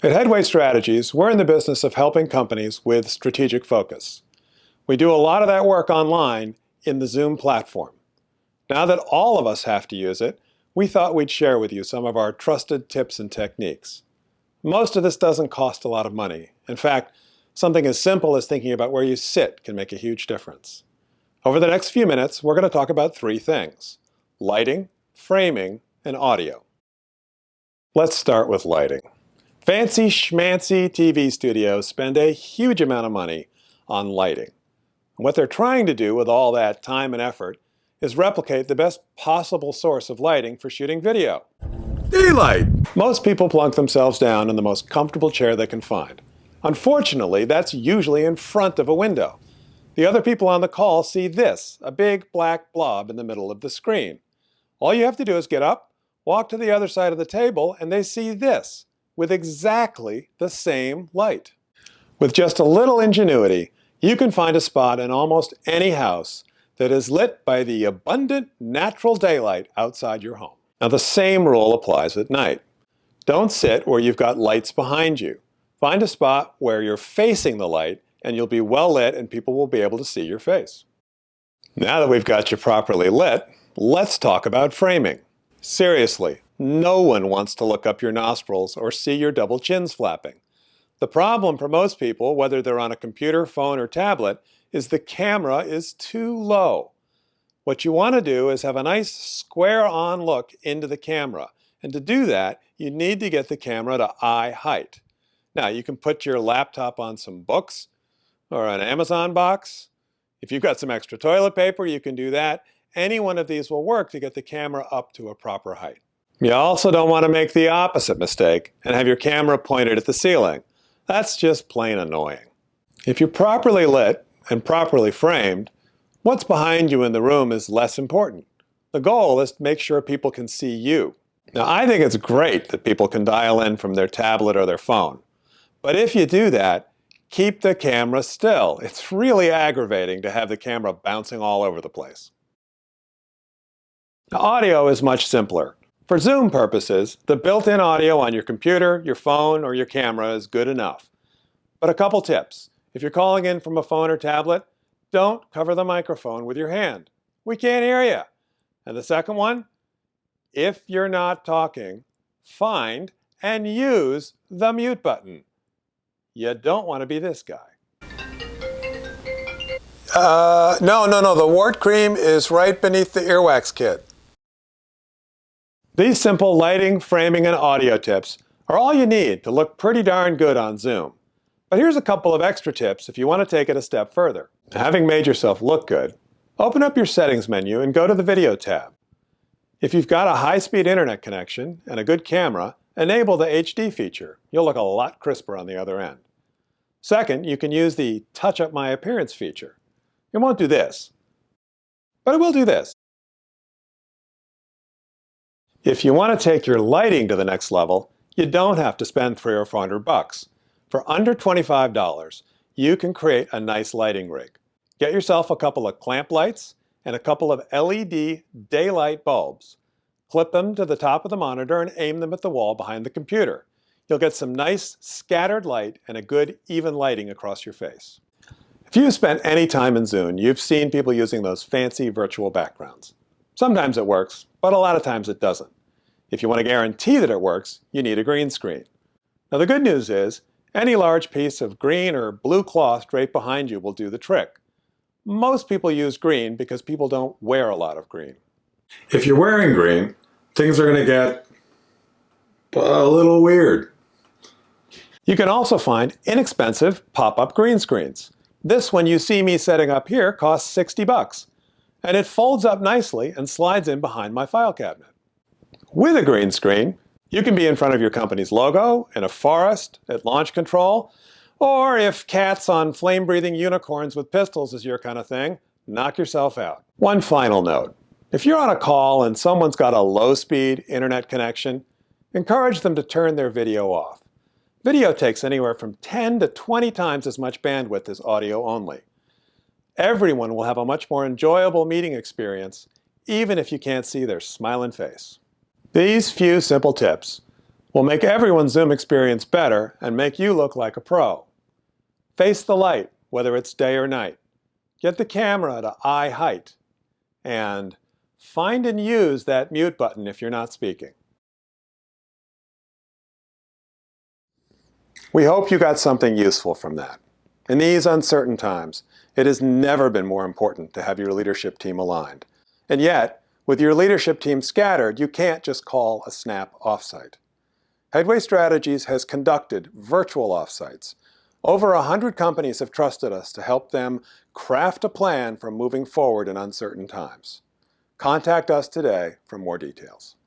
At Headway Strategies, we're in the business of helping companies with strategic focus. We do a lot of that work online in the Zoom platform. Now that all of us have to use it, we thought we'd share with you some of our trusted tips and techniques. Most of this doesn't cost a lot of money. In fact, something as simple as thinking about where you sit can make a huge difference. Over the next few minutes, we're going to talk about three things: lighting, framing, and audio. Let's start with lighting. Fancy schmancy TV studios spend a huge amount of money on lighting. And what they're trying to do with all that time and effort is replicate the best possible source of lighting for shooting video: daylight! Most people plunk themselves down in the most comfortable chair they can find. Unfortunately, that's usually in front of a window. The other people on the call see this, a big black blob in the middle of the screen. All you have to do is get up, walk to the other side of the table, and they see this, with exactly the same light. With just a little ingenuity, you can find a spot in almost any house that is lit by the abundant natural daylight outside your home. Now, the same rule applies at night. Don't sit where you've got lights behind you. Find a spot where you're facing the light and you'll be well lit and people will be able to see your face. Now that we've got you properly lit, let's talk about framing. Seriously, no one wants to look up your nostrils or see your double chins flapping. The problem for most people, whether they're on a computer, phone, or tablet, is the camera is too low. What you want to do is have a nice square-on look into the camera. And to do that, you need to get the camera to eye height. Now, you can put your laptop on some books or an Amazon box. If you've got some extra toilet paper, you can do that. Any one of these will work to get the camera up to a proper height. You also don't want to make the opposite mistake and have your camera pointed at the ceiling. That's just plain annoying. If you're properly lit and properly framed, what's behind you in the room is less important. The goal is to make sure people can see you. Now, I think it's great that people can dial in from their tablet or their phone. But if you do that, keep the camera still. It's really aggravating to have the camera bouncing all over the place. Now, audio is much simpler. For Zoom purposes, the built-in audio on your computer, your phone, or your camera is good enough. But a couple tips. If you're calling in from a phone or tablet, don't cover the microphone with your hand. We can't hear you. And the second one, if you're not talking, find and use the mute button. You don't want to be this guy. No, the wart cream is right beneath the earwax kit. These simple lighting, framing, and audio tips are all you need to look pretty darn good on Zoom. But here's a couple of extra tips if you want to take it a step further. Having made yourself look good, open up your settings menu and go to the video tab. If you've got a high-speed internet connection and a good camera, enable the HD feature. You'll look a lot crisper on the other end. Second, you can use the Touch Up My Appearance feature. It won't do this, but it will do this. If you want to take your lighting to the next level, you don't have to spend $300 or $400. For under $25, you can create a nice lighting rig. Get yourself a couple of clamp lights and a couple of LED daylight bulbs. Clip them to the top of the monitor and aim them at the wall behind the computer. You'll get some nice scattered light and a good even lighting across your face. If you've spent any time in Zoom, you've seen people using those fancy virtual backgrounds. Sometimes it works, but a lot of times it doesn't. If you want to guarantee that it works, you need a green screen. Now, the good news is, any large piece of green or blue cloth straight behind you will do the trick. Most people use green because people don't wear a lot of green. If you're wearing green, things are going to get a little weird. You can also find inexpensive pop-up green screens. This one you see me setting up here costs $60. And it folds up nicely and slides in behind my file cabinet. With a green screen, you can be in front of your company's logo, in a forest, at launch control, or if cats on flame-breathing unicorns with pistols is your kind of thing, knock yourself out. One final note. If you're on a call and someone's got a low-speed internet connection, encourage them to turn their video off. Video takes anywhere from 10 to 20 times as much bandwidth as audio only. Everyone will have a much more enjoyable meeting experience, even if you can't see their smiling face. These few simple tips We'll make everyone's Zoom experience better and make you look like a pro. Face the light, whether it's day or night. Get the camera to eye height. And find and use that mute button if you're not speaking. We hope you got something useful from that. In these uncertain times, it has never been more important to have your leadership team aligned. And yet, with your leadership team scattered, you can't just call a snap offsite. Headway Strategies has conducted virtual offsites. Over 100 companies have trusted us to help them craft a plan for moving forward in uncertain times. Contact us today for more details.